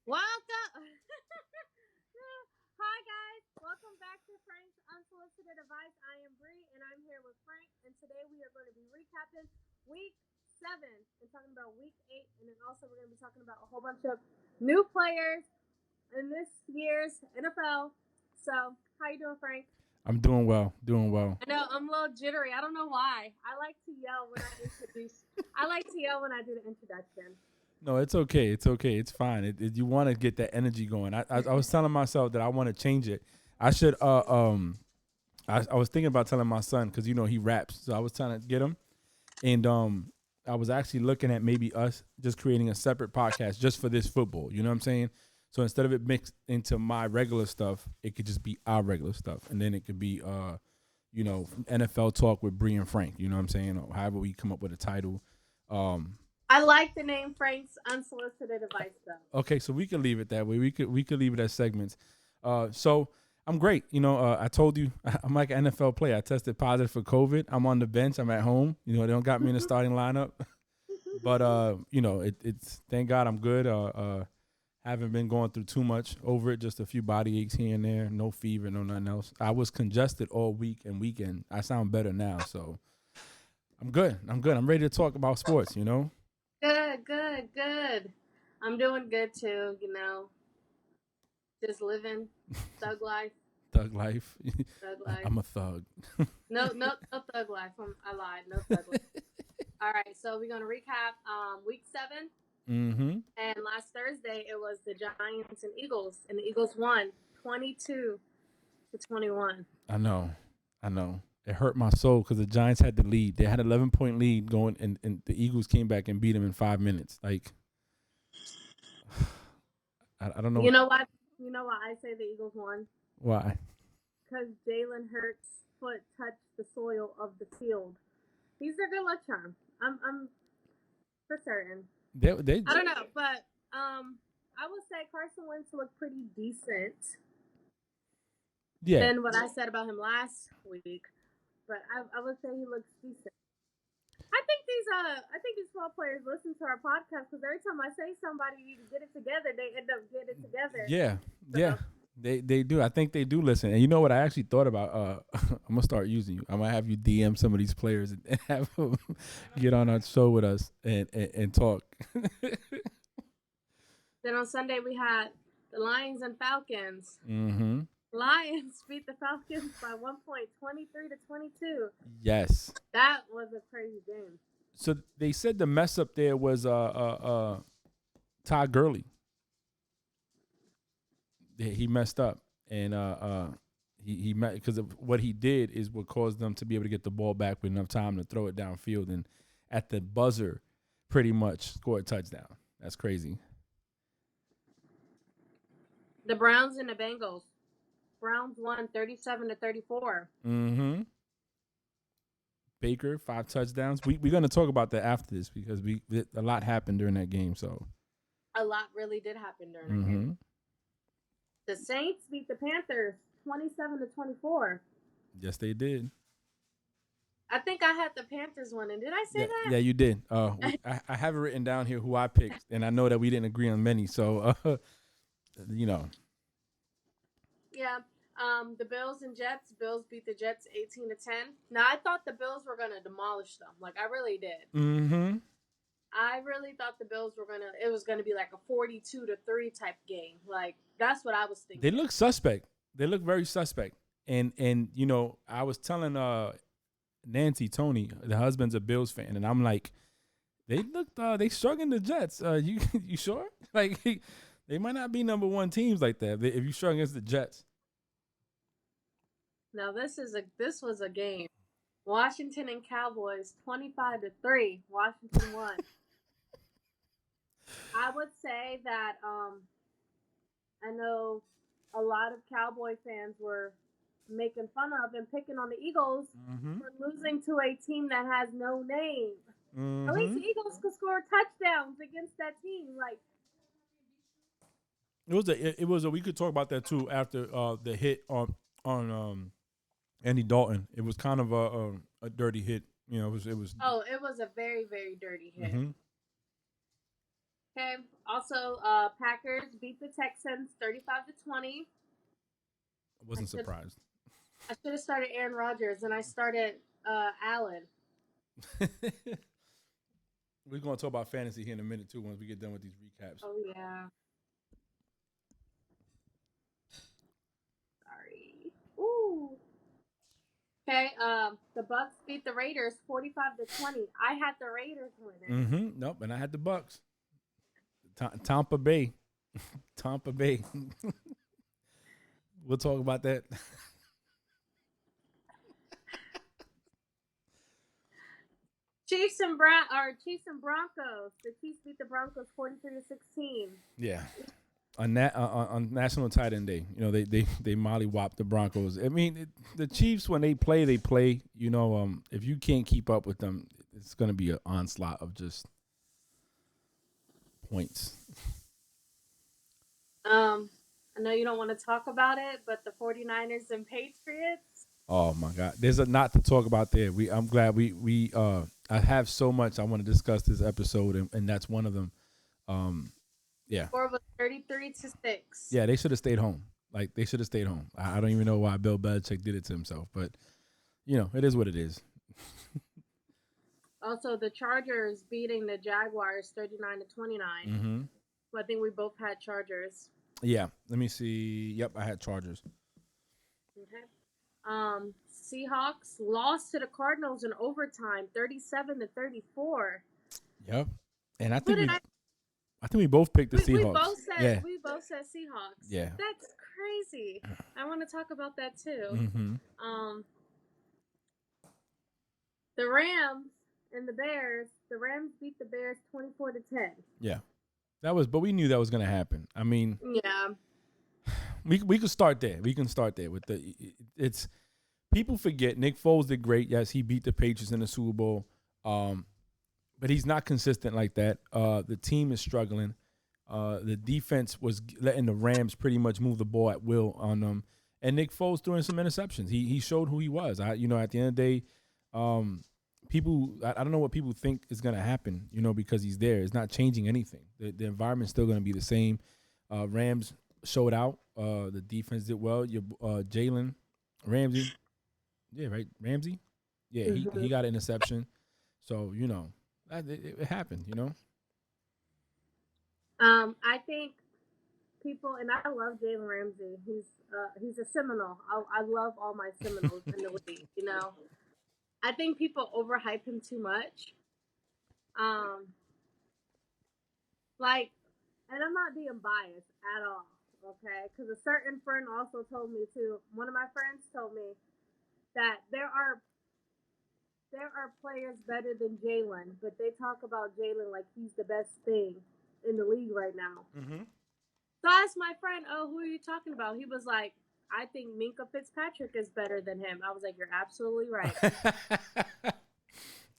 Welcome. Hi guys, welcome back to Frank's Unsolicited Advice. I am Bree, and I'm here with Frank. And today we are going to be recapping Week 7 and talking about Week 8, and then also we're going to be talking about a whole bunch of new players in this year's NFL. So, how you doing, Frank? I'm doing well, doing well. I know I'm a little jittery. I don't know why. I like to yell when I introduce. I like to yell when I do the introduction. No, it's okay. It's okay. It's fine. You want to get that energy going. I was telling myself that I want to change it. I should. I was thinking about telling my son because he raps. So I was trying to get him, and I was actually looking at maybe us just creating a separate podcast just for this football. You know what I'm saying? So instead of it mixed into my regular stuff, it could just be our regular stuff, and then it could be NFL talk with Bree and Frank. You know what I'm saying? Or however we come up with a title. Um, I like the name Frank's Unsolicited Advice, though. Okay, so we could leave it that way. We could leave it as segments. So I'm great. I told you I'm like an NFL player. I tested positive for COVID. I'm on the bench. I'm at home. They don't got me in the starting lineup. But it's thank God I'm good. Haven't been going through too much over it. Just a few body aches here and there. No fever, no nothing else. I was congested all week and weekend. I sound better now, so I'm good. I'm good. I'm ready to talk about sports. Good, good, good. I'm doing good too, just living thug life, Thug life. thug life. I'm a thug. No thug life. I lied. No thug life. All right, so we're gonna recap week 7, Mm-hmm. and last Thursday it was the Giants and Eagles, and the Eagles won 22-21. I know. I know. It hurt my soul because the Giants had the lead. They had an 11-point lead going, and the Eagles came back and beat them in 5 minutes. Like, I don't know You know why? You know why I say the Eagles won? why. Because Jalen Hurts' foot touched the soil of the field. He's their good luck charm. I'm for certain. They I don't know, but I would say Carson Wentz looked pretty decent yeah. than what I said about him last week. But I would say he looks decent. I think these football players listen to our podcast because every time I say somebody need to get it together, they end up getting it together. Yeah. Yeah. So They do. I think they do listen. And you know what I actually thought about? I'm gonna start using you. I'm gonna have you DM some of these players and have them get on our show with us and talk. then on Sunday we had the Lions and Falcons. Mm-hmm. Lions beat the Falcons by 1 point, 23-22. Yes. That was a crazy game. So they said the mess up there was Todd Gurley. He messed up, and he met because of what he did is what caused them to be able to get the ball back with enough time to throw it downfield, and at the buzzer, pretty much score a touchdown. That's crazy. The Browns and the Bengals. Browns won 37-34. Mm-hmm. Baker 5 touchdowns. We're gonna talk about that after this because a lot happened during that game. So A lot really did happen during that mm-hmm. game. The Saints beat the Panthers 27-24. Yes, they did. I think I had the Panthers winning. Did I say Yeah, that? yeah, you did. I have it written down here who I picked, and I know that we didn't agree on many. So, you know, Yeah. The Bills and Jets. Bills beat the Jets 18-10. Now I thought the Bills were gonna demolish them. Like I really did. mm-hmm. I really thought the Bills were gonna. It was gonna be like a 42-3 type game. Like that's what I was They thinking. look suspect. They look very suspect. And I was telling Nancy Tony, the husband's a Bills fan, and I'm like, they looked they struggling the Jets. You you sure? Like they might not be number one teams like that if you struggle against the Jets. Now this was a game. Washington and Cowboys 25-3. Washington won. I would say that I know a lot of Cowboy fans were making fun of and picking on the Eagles Mm-hmm. for losing to a team that has no name. At least Mm-hmm. the Eagles could score touchdowns against that team. Like It was a we could talk about that too after the hit on Andy Dalton. It was kind of a dirty hit. It was. oh, it was a very, very dirty hit. Mm-hmm. Okay. Also, Packers beat the Texans 35-20. I wasn't surprised. I should have started Aaron Rodgers, and I started Allen. We're going to talk about fantasy here in a minute, too, once we get done with these recaps. Oh, yeah. Sorry. Ooh. Okay, the Bucks beat the Raiders 45-20. I had the Raiders winning. Nope, and I had the Bucks. Tampa Bay. Tampa Bay. We'll talk about that. Chiefs and Broncos. The Chiefs beat the Broncos 43-16. Yeah. On National Tight End Day, you know, they mollywop the Broncos. I mean, the Chiefs, when they play. You know, if you can't keep up with them, it's going to be an onslaught of just points. I know you don't want to talk about it, but the 49ers and Patriots. Oh my God, there's a lot to talk about there. I'm glad I have so much I want to discuss this episode, and that's one of them. Yeah. Score was 33-6. Yeah, they should have stayed home. Like, they should have stayed home. I don't even know why Bill Belichick did it to himself, but you know, it is what it is. Also, the Chargers beating the Jaguars 39-29. Mm-hmm. So I think we both had Chargers. Yeah. Let me see. Yep, I had Chargers. Okay. Seahawks lost to the Cardinals in overtime, 37-34. Yep. And I think we both picked the Seahawks. We both said Seahawks. Yeah. That's crazy. I want to talk about that too. Mm-hmm. The Rams and the Bears. The Rams beat the Bears 24-10. Yeah. But we knew that was going to happen. I mean, yeah. We could start there. We can start there with it's people forget Nick Foles did great. Yes, he beat the Patriots in the Super Bowl. But he's not consistent like that. The team is struggling. The defense was letting the Rams pretty much move the ball at will on them. And Nick Foles throwing some interceptions. He showed who he was. At the end of the day, people, I don't know what people think is going to happen, because he's there. It's not changing anything. The environment's still going to be the same. Rams showed out. The defense did well. Your Jalen Ramsey. Yeah, right? Ramsey? Yeah, he got an interception. So, it happened, I think people, and I love Jalen Ramsey. He's a Seminole. I love all my Seminoles in the league, I think people overhype him too much. And I'm not being biased at all, okay? Because a certain friend also told me too. One of my friends told me that there are players better than Jalen, but they talk about Jalen like he's the best thing in the league right now. Mm-hmm. So I asked my friend, who are you talking about? He was like, I think Minkah Fitzpatrick is better than him. I was like, you're absolutely right.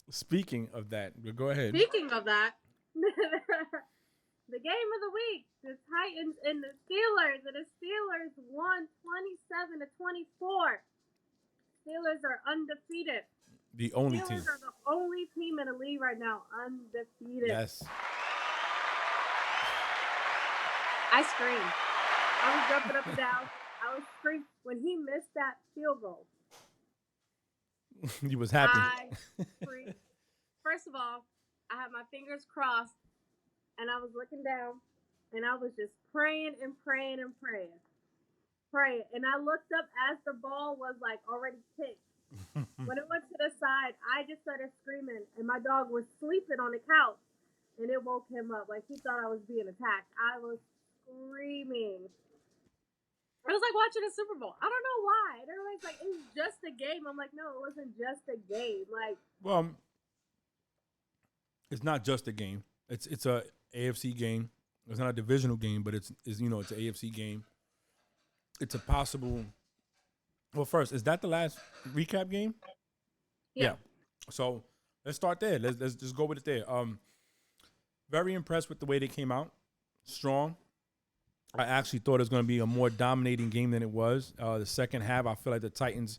Speaking of that, go ahead. Speaking of that, the game of the week, the Titans and the Steelers won 27-24. Steelers are undefeated. The only Steelers team. are the only team in the league right now undefeated. Yes. I screamed. I was jumping up and down. I was screaming when he missed that field goal. You was happy. I screamed. First of all, I had my fingers crossed, and I was looking down, and I was just praying and praying and praying. And I looked up as the ball was already kicked. When it went to the side, I just started screaming, and my dog was sleeping on the couch, and it woke him up. He thought I was being attacked. I was screaming. It was like watching a Super Bowl. I don't know why. And everybody's like, it was just a game. I'm like, no, it wasn't just a game. Well, it's not just a game. It's a AFC game. It's not a divisional game, but it's an AFC game. It's a possible. Well, first, is that the last recap game? Yeah. So let's start there. Let's just go with it there. Very impressed with the way they came out. Strong. I actually thought it was going to be a more dominating game than it was. The second half, I feel like the Titans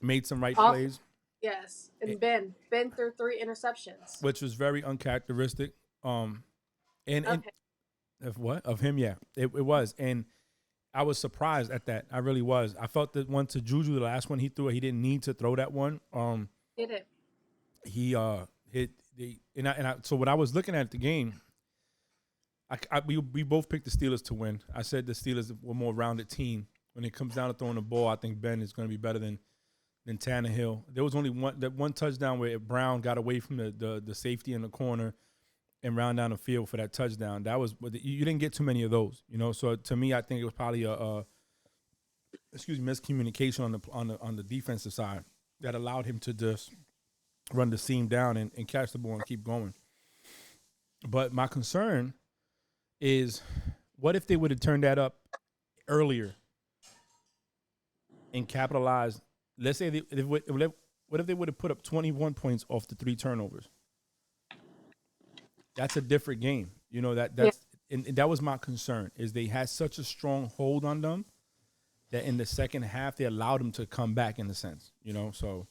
made some right plays. Yes, and Ben threw 3 interceptions, which was very uncharacteristic. And Okay. of what? Of him, yeah. It was. And I was surprised at that. I really was. I felt that one to Juju, the last one he threw, he didn't need to throw that one. Did it? He hit the so when I was looking at the game, we both picked the Steelers to win. I said the Steelers were more rounded team. When it comes down to throwing the ball, I think Ben is going to be better than Tannehill. There was only one touchdown where Brown got away from the safety in the corner and round down the field for that touchdown. That was you didn't get too many of those, you know. So to me, I think it was probably a miscommunication on the defensive side that allowed him to just run the seam down and catch the ball and keep going. But my concern is, what if they would have turned that up earlier and capitalized? Let's say what if they would have put up 21 points off the 3 turnovers? That's a different game. You know, and that was my concern, is they had such a strong hold on them that in the second half they allowed them to come back, in a sense, you know. So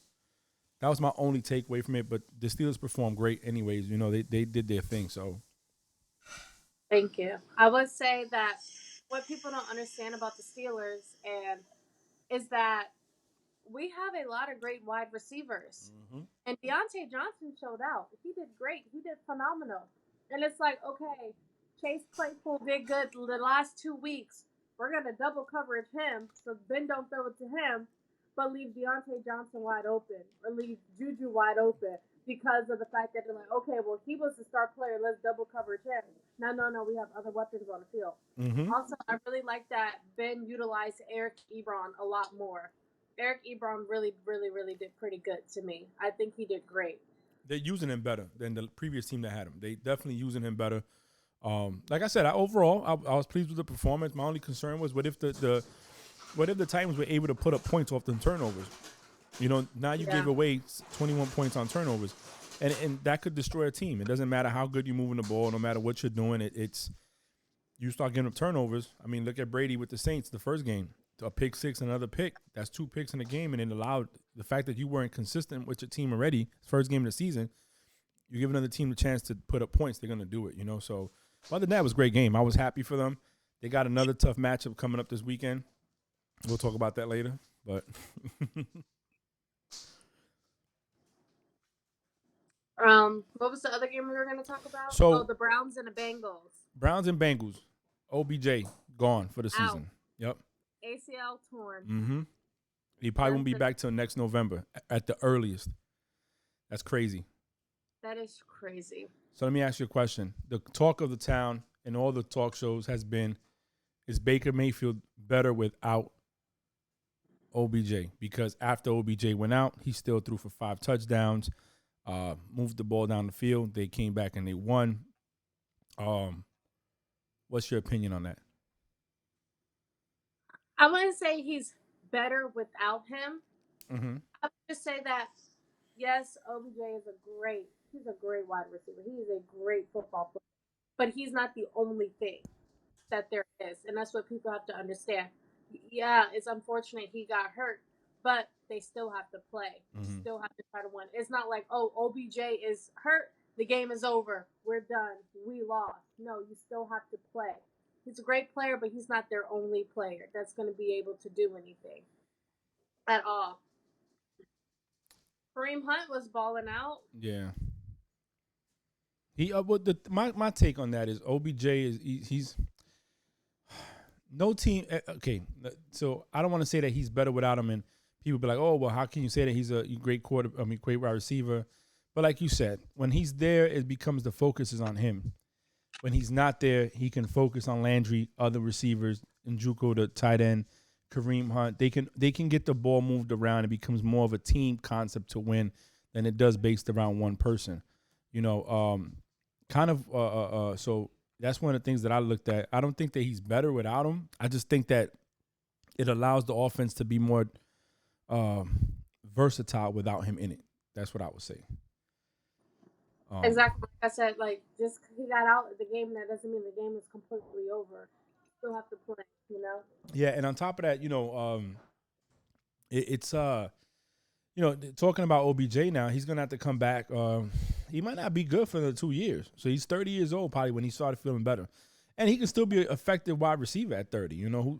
that was my only takeaway from it. But the Steelers performed great anyways. You know, they did their thing. So Thank you. I would say that what people don't understand about the Steelers is that we have a lot of great wide receivers. mm-hmm. And Deontay Johnson showed out. He did great. He did phenomenal. And it's like, okay, Chase Claypool did good the last 2 weeks. We're going to double coverage him, so Ben don't throw it to him, but leave Deontay Johnson wide open or leave Juju wide open because of the fact that they're like, okay, well, he was the star player. Let's double coverage him. No, we have other weapons on the field. Mm-hmm. Also, I really like that Ben utilized Eric Ebron a lot more. Eric Ebron really, really, really did pretty good to me. I think he did great. They're using him better than the previous team that had him. They definitely using him better. Like I said, overall, I was pleased with the performance. My only concern was what if the Titans were able to put up points off the turnovers? You know, now you gave away 21 points on turnovers, and that could destroy a team. It doesn't matter how good you're moving the ball, no matter what you're doing. It's you start getting up turnovers. I mean, look at Brady with the Saints the first game. A pick six, another pick. That's 2 picks in the game, and it allowed the fact that you weren't consistent with your team already. First game of the season, you give another team the chance to put up points, they're going to do it, you know. So other than that, it was a great game. I was happy for them. They got another tough matchup coming up this weekend. We'll talk about that later. But what was the other game we were going to talk about? So the Browns and the Bengals. Browns and Bengals. OBJ gone for the season. Yep. ACL torn. Mm-hmm. He probably won't be back till next November at the earliest. That's crazy. That is crazy. So let me ask you a question. The talk of the town and all the talk shows has been, is Baker Mayfield better without OBJ? Because after OBJ went out, he still threw for 5 touchdowns, moved the ball down the field. They came back and they won. What's your opinion on that? I wouldn't say he's better without him. Mm-hmm. I would just say that, yes, OBJ is he's a great wide receiver. He is a great football player. But he's not the only thing that there is. And that's what people have to understand. Yeah, it's unfortunate he got hurt, but they still have to play. Mm-hmm. Still have to try to win. It's not like, oh, OBJ is hurt, the game is over, we're done, we lost. No, you still have to play. He's a great player, but he's not their only player that's going to be able to do anything at all. Kareem Hunt was balling out. Yeah. My take on that is OBJ he's no team. Okay, so I don't want to say that he's better without him, and people be like, oh well, how can you say that he's a great great wide receiver? But like you said, when he's there, it becomes the focus is on him. When he's not there, he can focus on Landry, other receivers, Njoku, the tight end, Kareem Hunt. They can get the ball moved around. It becomes more of a team concept to win than it does based around one person. You know, so that's one of the things that I looked at. I don't think that he's better without him. I just think that it allows the offense to be more versatile without him in it. That's what I would say. Exactly. Like I said, like, just he got out of the game, that doesn't mean the game is completely over. Still have to play, you know? Yeah, and on top of that, you know, it's you know, talking about OBJ now, he's gonna have to come back. he might not be good for the 2 years. So he's 30 years old probably when he started feeling better. And he can still be an effective wide receiver at 30, you know.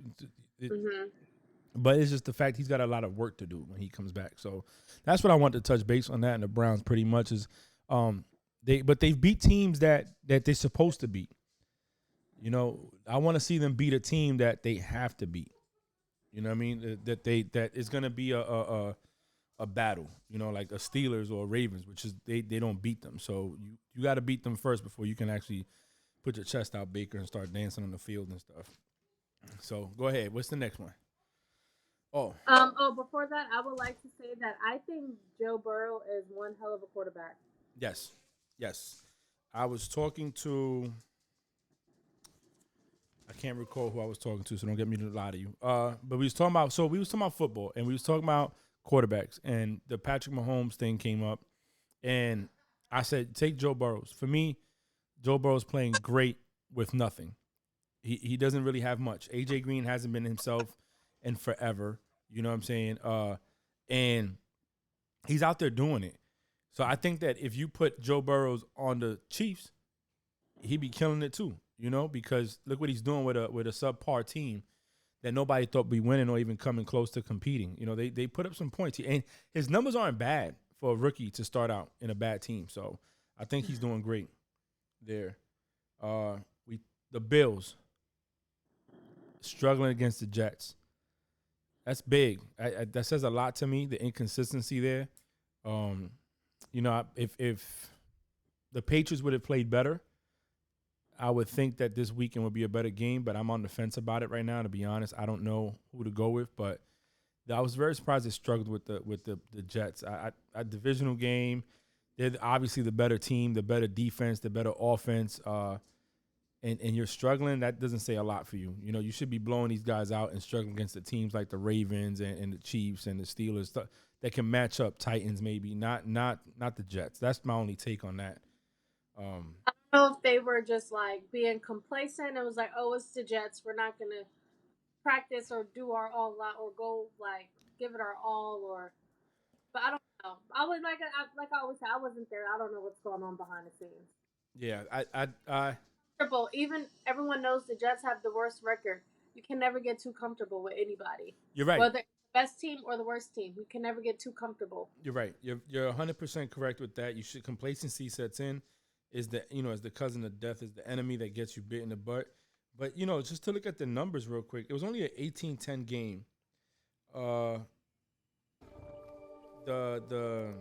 But it's just the fact he's got a lot of work to do when he comes back. So that's what I want to touch base on that. And the Browns pretty much is they've beat teams that they're supposed to beat. You know, I want to see them beat a team that they have to beat. You know what I mean? That is going to be a battle, you know, like the Steelers or Ravens, which is they don't beat them. So you got to beat them first before you can actually put your chest out, Baker, and start dancing on the field and stuff. So go ahead. What's the next one? Before that, I would like to say that I think Joe Burrow is one hell of a quarterback. Yes. I was talking to, I can't recall who I was talking to, so don't get me to lie to you. But we was talking about football, and we was talking about quarterbacks, and the Patrick Mahomes thing came up, and I said, take Joe Burrow. For me, Joe Burrow's playing great with nothing. He doesn't really have much. AJ Green hasn't been himself in forever. You know what I'm saying? And he's out there doing it. So I think that if you put Joe Burrow on the Chiefs, he'd be killing it too. You know, because look what he's doing with a subpar team that nobody thought would be winning or even coming close to competing. You know, they put up some points. And his numbers aren't bad for a rookie to start out in a bad team. So I think he's doing great there. The Bills struggling against the Jets. That's big. That says a lot to me, the inconsistency there. You know, if the Patriots would have played better, I would think that this weekend would be a better game, but I'm on the fence about it right now, to be honest. I don't know who to go with, but I was very surprised they struggled with the Jets. A divisional game, they're obviously the better team, the better defense, the better offense, and you're struggling. That doesn't say a lot for you. You know, you should be blowing these guys out and struggling against the teams like the Ravens and the Chiefs and the Steelers that can match up. Titans maybe, not the Jets. That's my only take on that. I don't know if they were just like being complacent. It was like, oh, it's the Jets. We're not gonna practice or do our all out or go like give it our all or. But I don't know. I was like I always say, I wasn't there. I don't know what's going on behind the scenes. Yeah, I even everyone knows the Jets have the worst record. You can never get too comfortable with anybody. You're right. Whether it's the best team or the worst team, you can never get too comfortable. You're right. You're 100% correct with that. Complacency sets in. Is the cousin of death, is the enemy that gets you bit in the butt. But just to look at the numbers real quick, it was only an 18-10 game. The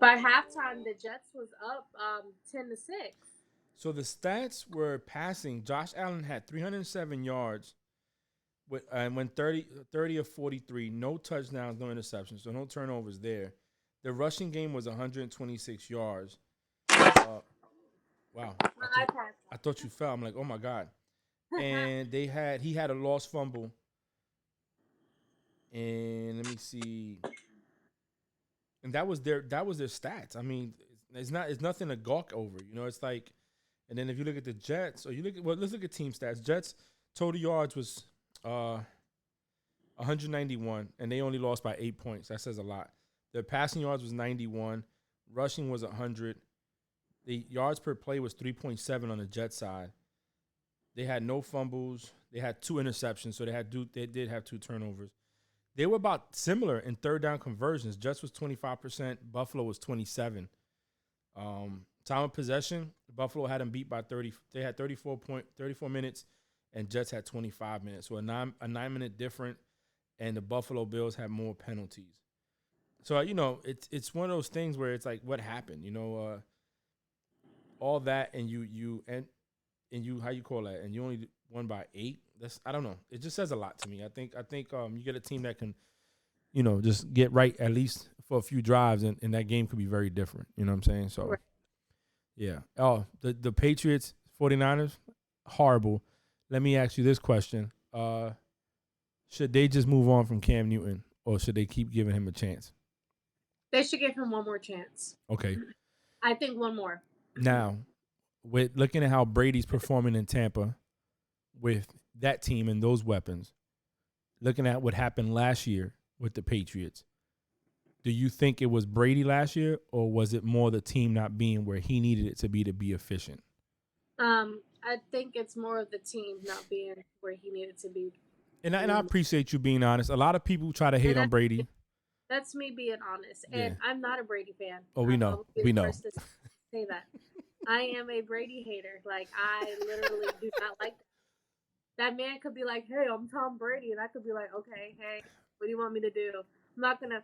by halftime the Jets was up 10-6. So the stats were passing. Josh Allen had 307 yards and went 30 of 43, no touchdowns, no interceptions, so no turnovers there. The rushing game was 126 yards. Wow. I thought you fell. I'm like, oh my God. And he had a lost fumble. And let me see. And that was their stats. I mean, it's nothing to gawk over. It's like, and then if you look at the Jets, or let's look at team stats. Jets total yards was 191, and they only lost by 8 points. That says a lot. Their passing yards was 91, rushing was 100. The yards per play was 3.7 on the Jets side. They had no fumbles. They had 2 interceptions, so they did have 2 turnovers. They were about similar in third down conversions. Jets was 25%. Buffalo was 27%. Time of possession, Buffalo had them beat by 30. They had 34 minutes, and Jets had 25 minutes. So a 9-minute difference, and the Buffalo Bills had more penalties. So it's one of those things where it's like, what happened? All that, and you how you call that? And you only won by 8. I don't know. It just says a lot to me. I think you get a team that can, just get right at least for a few drives, and that game could be very different. You know what I'm saying? So, yeah. Oh, the Patriots, 49ers, horrible. Let me ask you this question. Should they just move on from Cam Newton, or should they keep giving him a chance? They should give him one more chance. Okay. I think one more. Now, with looking at how Brady's performing in Tampa with that team and those weapons, looking at what happened last year with the Patriots, do you think it was Brady last year, or was it more the team not being where he needed it to be efficient? I think it's more of the team not being where he needed to be. And I appreciate you being honest. A lot of people try to hate on Brady. That's me being honest. Yeah. And I'm not a Brady fan. Oh, we know. We know. First to say that. I am a Brady hater. Like, I literally do not like that. That man could be like, hey, I'm Tom Brady. And I could be like, okay, hey, what do you want me to do? I'm not going to.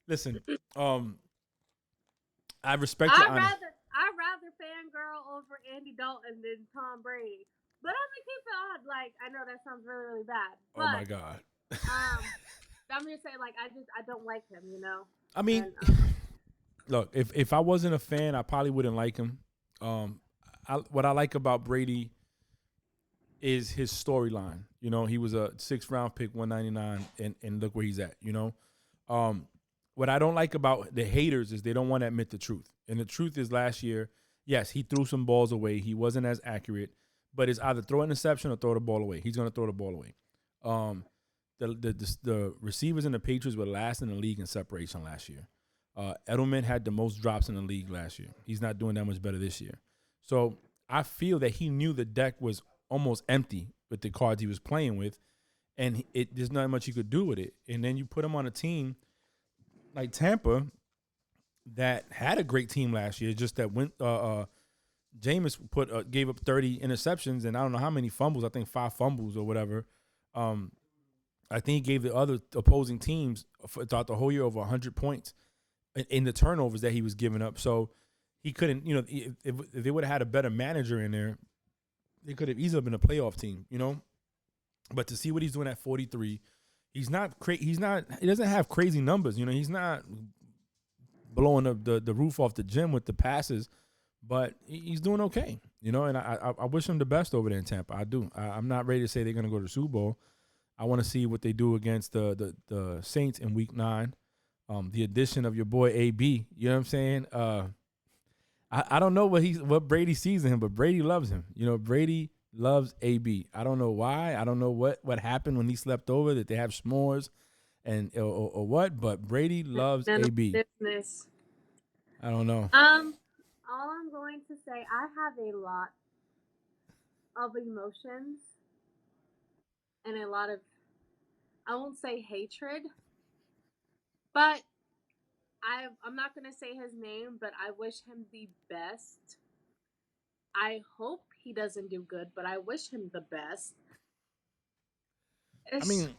Listen, I respect your honesty. I'd rather fangirl over Andy Dalton than Tom Brady. But I'm going to keep it on. Like, I know that sounds really, really bad. But, oh, my God. I'm just saying, like, I don't like him, you know? I mean, look, if I wasn't a fan, I probably wouldn't like him. What I like about Brady is his storyline. You know, he was a 6th round pick, 199, and look where he's at, you know? What I don't like about the haters is they don't want to admit the truth. And the truth is last year, yes, he threw some balls away. He wasn't as accurate, but it's either throw an interception or throw the ball away. He's going to throw the ball away. The receivers in the Patriots were last in the league in separation last year. Edelman had the most drops in the league last year. He's not doing that much better this year. So I feel that he knew the deck was almost empty with the cards he was playing with, and there's not much you could do with it. And then you put him on a team like Tampa that had a great team last year, just that Jameis gave up 30 interceptions and I don't know how many fumbles. I think 5 fumbles or whatever. I think he gave the other opposing teams throughout the whole year over 100 points in the turnovers that he was giving up. So he couldn't, you know, if they would have had a better manager in there, they could have easily been a playoff team, you know. But to see what he's doing at 43, he doesn't have crazy numbers, you know. He's not blowing up the roof off the gym with the passes, but he's doing okay, you know. And I wish him the best over there in Tampa. I do. I'm not ready to say they're going to go to the Super Bowl. I want to see what they do against the Saints in Week 9. The addition of your boy AB, you know what I'm saying? I don't know what Brady sees in him, but Brady loves him. You know, Brady loves AB. I don't know why. I don't know what happened when he slept over, that they have s'mores and or what, but Brady loves AB. Business. I don't know. All I'm going to say, I have a lot of emotions and a lot of, I won't say hatred, but I'm not going to say his name, but I wish him the best. I hope he doesn't do good, but I wish him the best. I mean,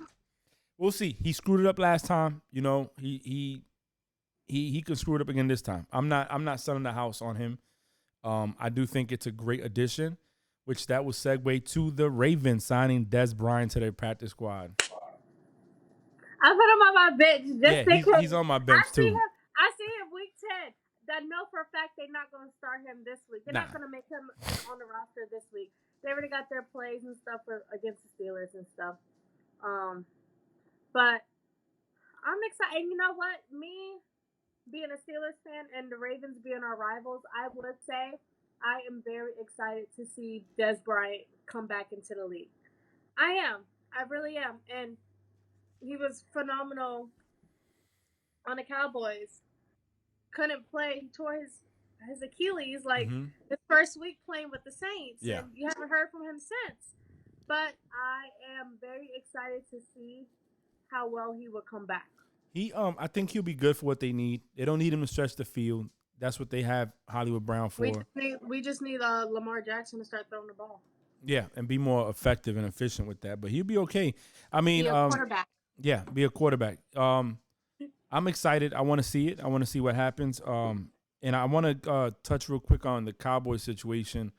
we'll see. He screwed it up last time. You know, he could screw it up again this time. I'm not selling the house on him. I do think it's a great addition, which that will segue to the Ravens signing Dez Bryant to their practice squad. I put him on my bench just because he's on my bench too. I see him week 10. I know for a fact they're not going to start him this week. They're not going to make him on the roster this week. They already got their plays and stuff against the Steelers and stuff. But I'm excited. And you know what? Me being a Steelers fan and the Ravens being our rivals, I would say I am very excited to see Dez Bryant come back into the league. I am. I really am. And he was phenomenal on the Cowboys. Couldn't play. He tore his Achilles his first week playing with the Saints. Yeah. And you haven't heard from him since. But I am very excited to see how well he will come back. I think he'll be good for what they need. They don't need him to stretch the field. That's what they have Hollywood Brown for. We just need Lamar Jackson to start throwing the ball. Yeah, and be more effective and efficient with that. But he'll be okay. I mean, be a quarterback. Yeah, be a quarterback. I'm excited. I want to see it. I want to see what happens. And I want to touch real quick on the Cowboys situation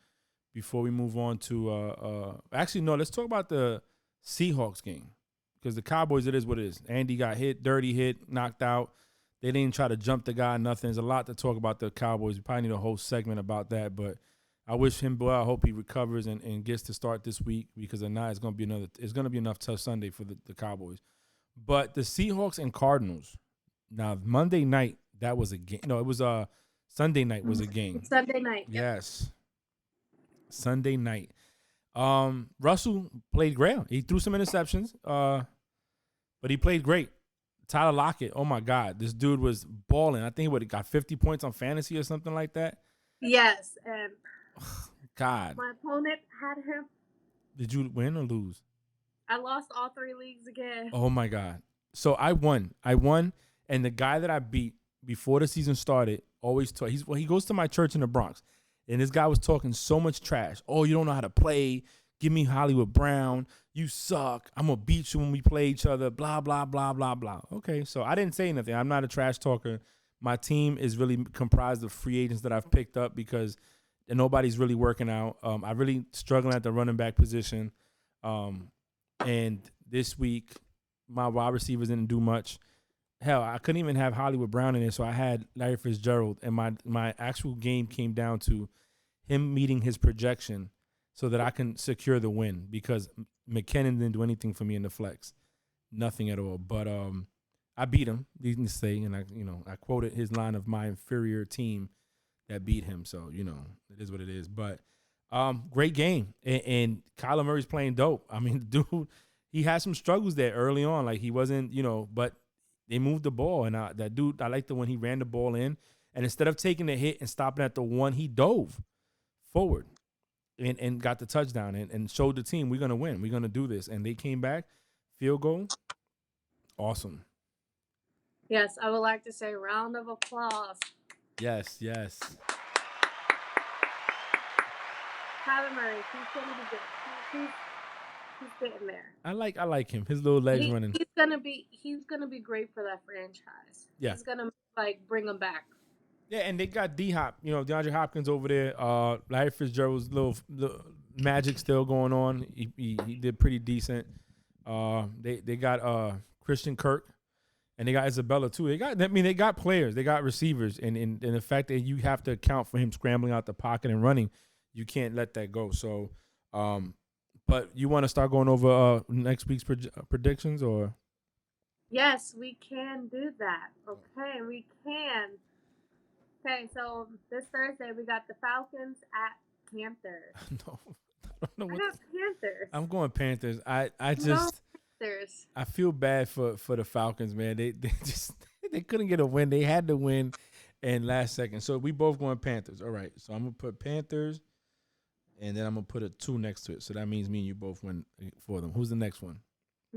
before we move on to actually, no, let's talk about the Seahawks game. Because the Cowboys, it is what it is. Andy got hit, dirty hit, knocked out. They didn't try to jump the guy, nothing. There's a lot to talk about the Cowboys. We probably need a whole segment about that. But I wish him well. I hope he recovers and gets to start this week, because if not, it's going to be enough tough Sunday for the Cowboys. But the Seahawks and Cardinals. Now, Monday night, that was a game. No, it was Sunday night was a game. Sunday night. Yes. Sunday night. Russell played great. He threw some interceptions, but he played great. Tyler Lockett. Oh my God, this dude was balling. I think he got 50 points on fantasy or something like that. Yes, and God, my opponent had him. did you win or lose? I lost all 3 leagues again. Oh my God. So I won. And the guy that I beat before the season started always talk. He goes to my church in the Bronx, and this guy was talking so much trash. Oh, you don't know how to play. Give me Hollywood Brown. You suck. I'm gonna beat you when we play each other. Blah blah blah blah blah. Okay, so I didn't say anything. I'm not a trash talker. My team is really comprised of free agents that I've picked up because nobody's really working out. I'm really struggling at the running back position. And this week, my wide receivers didn't do much. Hell, I couldn't even have Hollywood Brown in there, so I had Larry Fitzgerald, and my actual game came down to him meeting his projection so that I can secure the win because McKinnon didn't do anything for me in the flex, nothing at all. But I beat him, needless to say, and I quoted his line of my inferior team that beat him, so it is what it is. But great game, and Kyler Murray's playing dope. I mean, dude, he had some struggles there early on, like he wasn't, but they moved the ball, and that dude, I liked it when he ran the ball in, and instead of taking the hit and stopping at the 1, he dove forward and got the touchdown and showed the team we're gonna win, we're gonna do this, and they came back, field goal, awesome. Yes, I would like to say round of applause. Yes. Kyler Murray, he's gonna be good. He's getting there. I like him. His little legs running. He's gonna be great for that franchise. Yeah. He's gonna bring them back. Yeah, and they got D-Hop, DeAndre Hopkins over there. Larry Fitzgerald's little magic still going on. He did pretty decent. They got Christian Kirk, and they got Isabella too. They got players, they got receivers, and the fact that you have to account for him scrambling out the pocket and running, you can't let that go. So, but you want to start going over next week's predictions, or? Yes, we can do that. Okay, we can. Okay, so this Thursday we got the Falcons at Panthers. No, I don't know. I got Panthers. I'm going Panthers. I Panthers. I feel bad for the Falcons, man. They they couldn't get a win. They had to win in last second. So we both going Panthers. All right. So I'm gonna put Panthers, and then I'm gonna put a 2 next to it. So that means me and you both win for them. Who's the next one?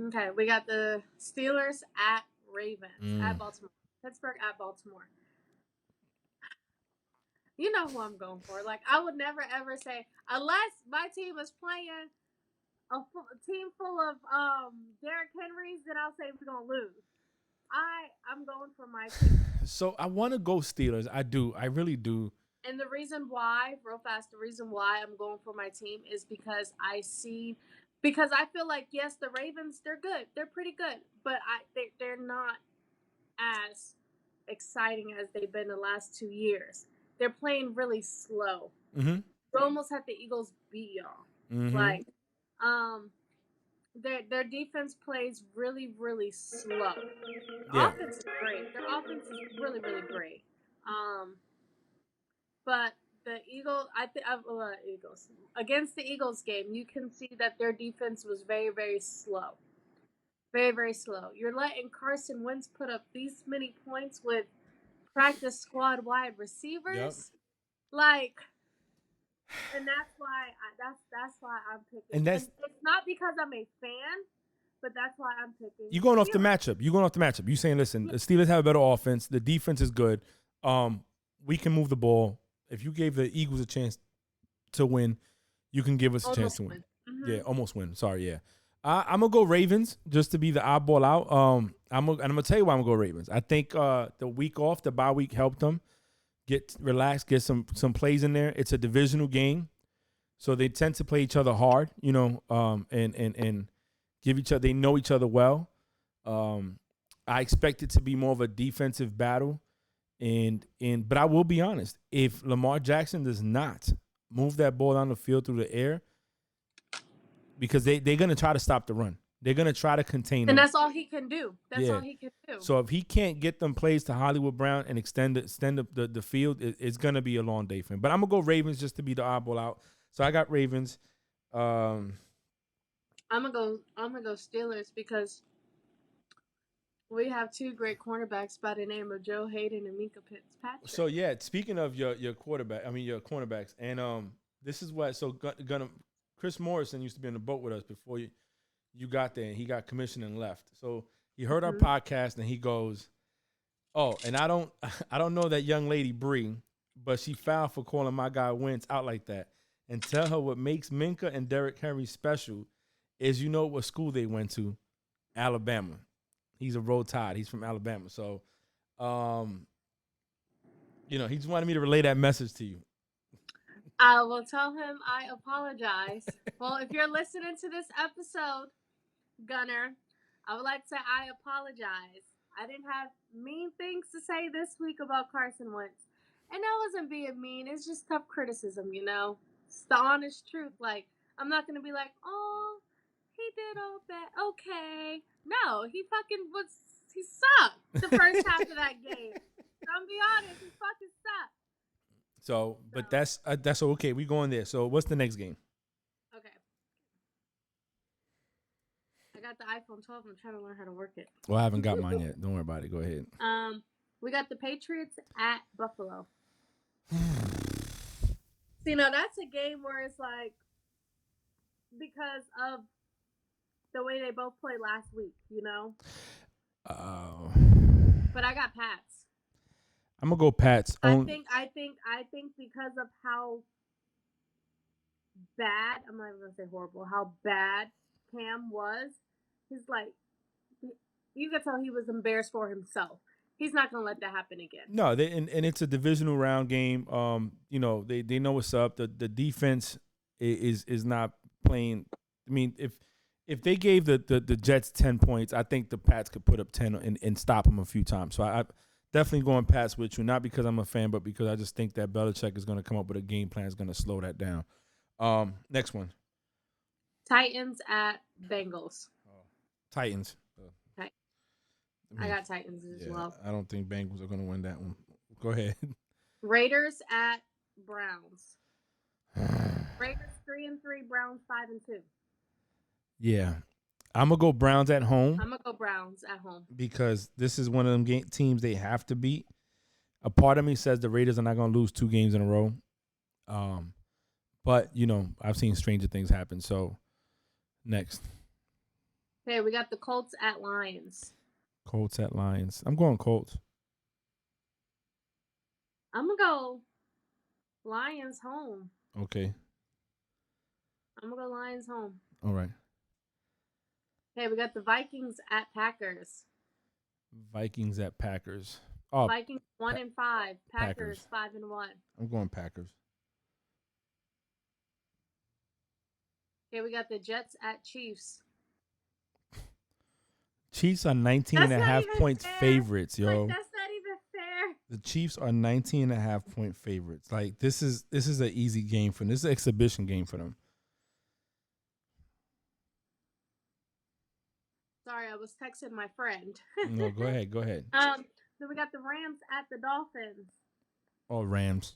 Okay, we got the Steelers at Ravens at Baltimore. Pittsburgh at Baltimore. You know who I'm going for. Like, I would never, ever say, unless my team is playing a team full of Derrick Henrys, then I'll say we're going to lose. I'm going for my team. So I want to go Steelers. I do. I really do. And the reason why, real fast, the reason why I'm going for my team is because I feel like, yes, the Ravens, they're good. They're pretty good. But they're not as exciting as they've been the last 2 years. They're playing really slow. Mm-hmm. You almost had the Eagles beat y'all. Mm-hmm. Like, their defense plays really, really slow. Yeah. Offense is great. Their offense is really, really great. But the Eagles, against the Eagles game, you can see that their defense was very, very slow. Very, very slow. You're letting Carson Wentz put up these many points with practice squad wide receivers. Yep. Like, and that's why I'm picking. And it's not because I'm a fan, but that's why I'm picking. You're going off the matchup. You saying, listen, the Steelers have a better offense. The defense is good. We can move the ball. If you gave the Eagles a chance to win, you can give us a chance to win. Mm-hmm. Yeah, almost win. Sorry, yeah. I'm gonna go Ravens just to be the oddball out. I'm gonna tell you why I'm gonna go Ravens. I think the week off, the bye week, helped them get relaxed, get some plays in there. It's a divisional game, so they tend to play each other hard, and give each other. They know each other well. I expect it to be more of a defensive battle, but I will be honest. If Lamar Jackson does not move that ball down the field through the air, because they're going to try to stop the run. They're going to try to contain him. And that's all he can do. All he can do. So if he can't get them plays to Hollywood Brown and extend the field, it's going to be a long day for him. But I'm going to go Ravens just to be the oddball out. So I got Ravens. I'm going to go Steelers because We have two great cornerbacks by the name of Joe Hayden and Minka Fitzpatrick. So yeah, speaking of your quarterback, I mean your cornerbacks, and this is what gonna Chris Morrison used to be on the boat with us before you got there, and he got commissioned and left. So he heard our podcast and he goes, "Oh, and I don't I don't know that young lady Bree, but she fouled for calling my guy Wentz out like that. And tell her what makes Minka and Derrick Henry special is you know what school they went to, Alabama. He's a Roll Tide. He's from Alabama. So, he just wanted me to relay that message to you. I will tell him I apologize. Well, if you're listening to this episode, Gunner, I would like to say I apologize. I didn't have mean things to say this week about Carson Wentz. And I wasn't being mean. It's just tough criticism, It's the honest truth. Like, I'm not going to be like, oh, he did all bad. Okay. No, he sucked the first half of that game. I'm be honest, he fucking sucked. So, but that's okay. We going there. So, what's the next game? Okay. I got the iPhone 12. I'm trying to learn how to work it. Well, I haven't got mine yet. Don't worry about it. Go ahead. We got the Patriots at Buffalo. See, now that's a game where it's like, because of the way they both played last week, Oh. But I got Pats. I'm gonna go Pats. I think because of how bad, I'm not even gonna say horrible, how bad Cam was, he's like, you could tell he was embarrassed for himself. He's not gonna let that happen again. No, and it's a divisional round game. They know what's up. The defense is not playing. I mean, if they gave the Jets 10 points, I think the Pats could put up 10 and stop them a few times. So I definitely going Pats with you, not because I'm a fan, but because I just think that Belichick is going to come up with a game plan that's going to slow that down. Next one. Titans at Bengals. Titans. I got Titans as well. I don't think Bengals are going to win that one. Go ahead. Raiders at Browns. Raiders 3-3, Browns 5-2. Yeah. I'm going to go Browns at home. I'm going to go Browns at home. Because this is one of them teams they have to beat. A part of me says the Raiders are not going to lose 2 games in a row. But, I've seen stranger things happen. So, next. Okay, we got the Colts at Lions. Colts at Lions. I'm going Colts. I'm going to go Lions home. Okay. I'm going to go Lions home. All right. Okay, we got the Vikings at Packers. Vikings at Packers. Oh, Vikings 1-5. Packers 5-1. I'm going Packers. Okay, we got the Jets at Chiefs. Chiefs are 19.5 points favorites, yo. Like, that's not even fair. The Chiefs are 19.5 point favorites. Like, this is an easy game for them. This is an exhibition game for them. Sorry, I was texting my friend. No, go ahead. Then we got the Rams at the Dolphins. Oh, Rams.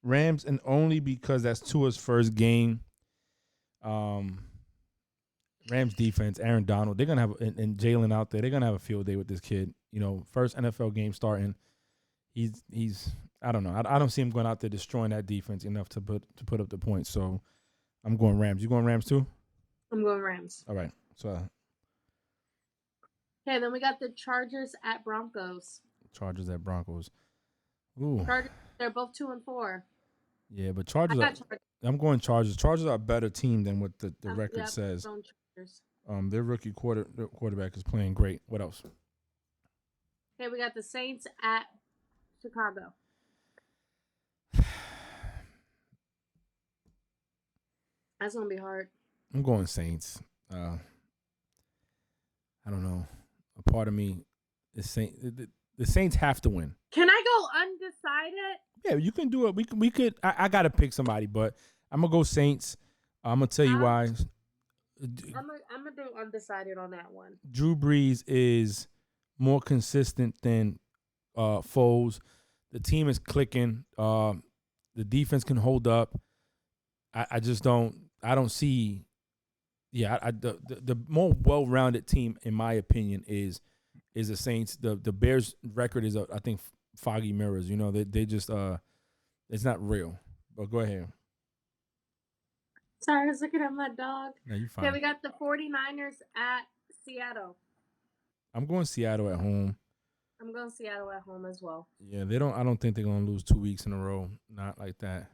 Rams, and only because that's Tua's first game. Rams defense, Aaron Donald, they're gonna have and Jalen out there. They're gonna have a field day with this kid. First NFL game starting. He's I don't know. I don't see him going out there destroying that defense enough to put up the points. So I'm going Rams. You going Rams too? I'm going Rams. All right. So. Okay, then we got the Chargers at Broncos. Chargers at Broncos. Ooh. Chargers, they're both 2-4. Yeah, but Chargers. I'm going Chargers. Chargers are a better team than what the record says. Their rookie quarterback is playing great. What else? Okay, we got the Saints at Chicago. That's gonna be hard. I'm going Saints. I don't know. A part of me is the Saints have to win. Can I go undecided? Yeah, you can do it. We could. I gotta pick somebody, but I'm gonna go Saints. I'm gonna tell you why. I'm gonna do undecided on that one. Drew Brees is more consistent than Foles. The team is clicking. The defense can hold up. I just don't. I don't see Yeah, the more well-rounded team, in my opinion, is the Saints. The Bears' record is, I think, foggy mirrors. You know, they just it's not real. But go ahead. Sorry, I was looking at my dog. No, you Okay, fine. we got the 49ers at Seattle. I'm going Seattle at home. I'm going Seattle at home as well. Yeah, they don't. I don't think they're gonna lose 2 weeks in a row. Not like that.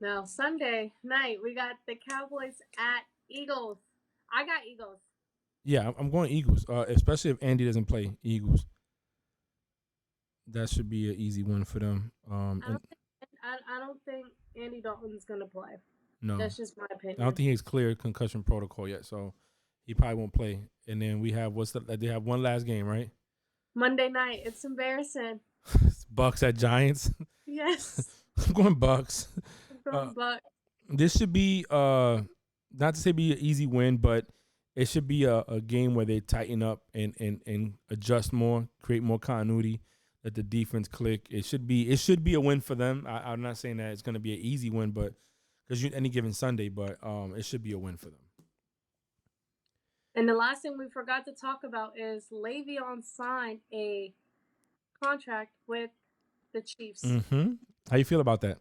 Now, Sunday night, we got the Cowboys at Eagles. I got Eagles. Yeah, I'm going Eagles. Especially if Andy doesn't play Eagles, that should be an easy win for them. I don't think Andy Dalton's going to play. No, That's just my opinion. I don't think he's cleared concussion protocol yet, so he probably won't play. And then we have they have one last game, right? Monday night. It's embarrassing. It's Bucks at Giants. Yes. I'm going Bucks. I'm going Bucks. This should be not to say be an easy win, but it should be a game where they tighten up and adjust more, create more continuity, let the defense click. It should be a win for them. I'm not saying that it's going to be an easy win, but because any given Sunday, but it should be a win for them. And the last thing we forgot to talk about is Le'Veon signed a contract with the Chiefs. Mm-hmm. How you feel about that?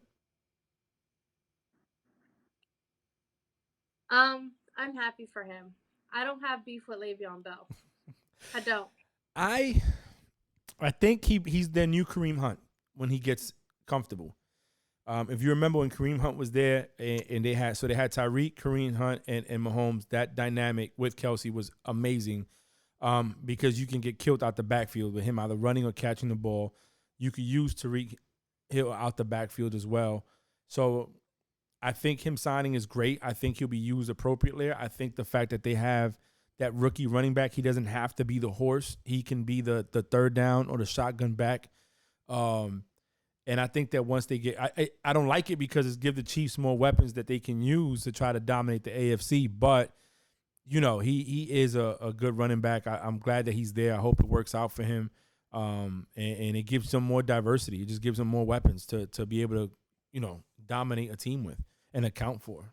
I'm happy for him. I don't have beef with Le'Veon Bell. I don't. I think he's their new Kareem Hunt when he gets comfortable. If you remember when Kareem Hunt was there and they had Tyreek, Kareem Hunt, and Mahomes, that dynamic with Kelsey was amazing because you can get killed out the backfield with him either running or catching the ball. You could use Tyreek Hill out the backfield as well. So I think him signing is great. I think he'll be used appropriately. I think the fact that they have that rookie running back, he doesn't have to be the horse. He can be the third down or the shotgun back. And I think that once they get – I don't like it because it's give the Chiefs more weapons that they can use to try to dominate the AFC. But, you know, he is a good running back. I'm glad that he's there. I hope it works out for him. And it gives them more diversity. It just gives them more weapons to be able to, you know, dominate a team with and account for.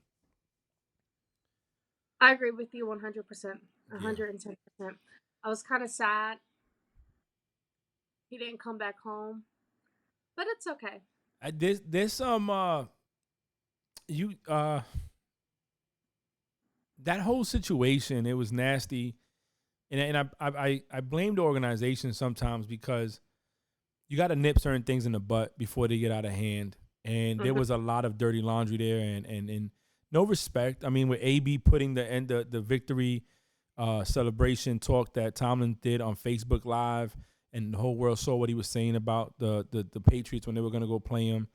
I agree with you 100%, 110%. I was kind of sad he didn't come back home. But it's okay. There's some that whole situation, it was nasty, and I blame the organization sometimes because you got to nip certain things in the butt before they get out of hand, and there was a lot of dirty laundry there, and no respect. I mean, with AB putting the victory celebration talk that Tomlin did on Facebook Live. And the whole world saw what he was saying about the Patriots when they were going to go play him.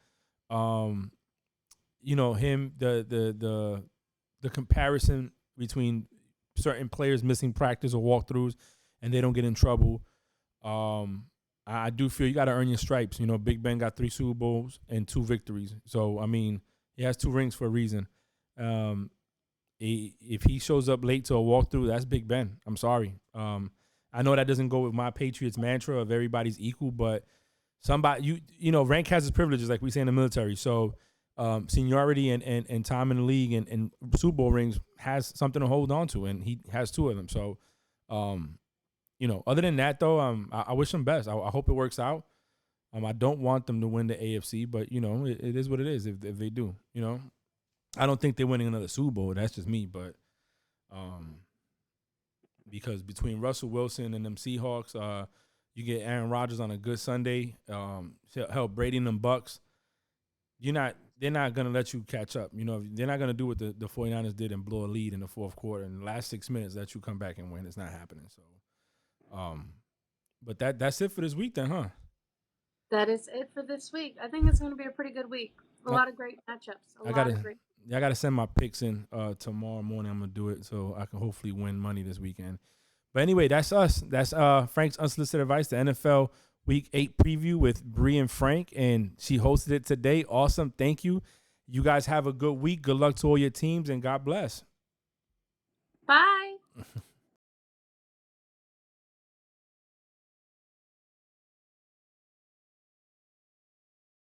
You know, him, the comparison between certain players missing practice or walkthroughs and they don't get in trouble. I do feel you got to earn your stripes. You know, Big Ben got 3 Super Bowls and 2 victories. So, I mean, he has 2 rings for a reason. If he shows up late to a walkthrough, that's Big Ben. I'm sorry. I know that doesn't go with my Patriots mantra of everybody's equal, but somebody, you know, rank has its privileges, like we say in the military. So seniority and time in the league and Super Bowl rings has something to hold on to, and he has 2 of them. So, you know, other than that, though, I wish him best. I hope it works out. I don't want them to win the AFC, but, you know, it is what it is if they do, you know. I don't think they're winning another Super Bowl. That's just me, but because between Russell Wilson and them Seahawks, you get Aaron Rodgers on a good Sunday, hell, Brady and them Bucks, they're not going to let you catch up. You know, they're not going to do what the 49ers did and blow a lead in the fourth quarter. In the last 6 minutes, let you come back and win. It's not happening. So, but that's it for this week then, huh? That is it for this week. I think it's going to be a pretty good week. A lot of great matchups. I got to send my picks in tomorrow morning. I'm going to do it so I can hopefully win money this weekend. But anyway, that's us. That's Frank's Unsolicited Advice, the NFL Week 8 preview with Bree and Frank, and she hosted it today. Awesome. Thank you. You guys have a good week. Good luck to all your teams, and God bless. Bye.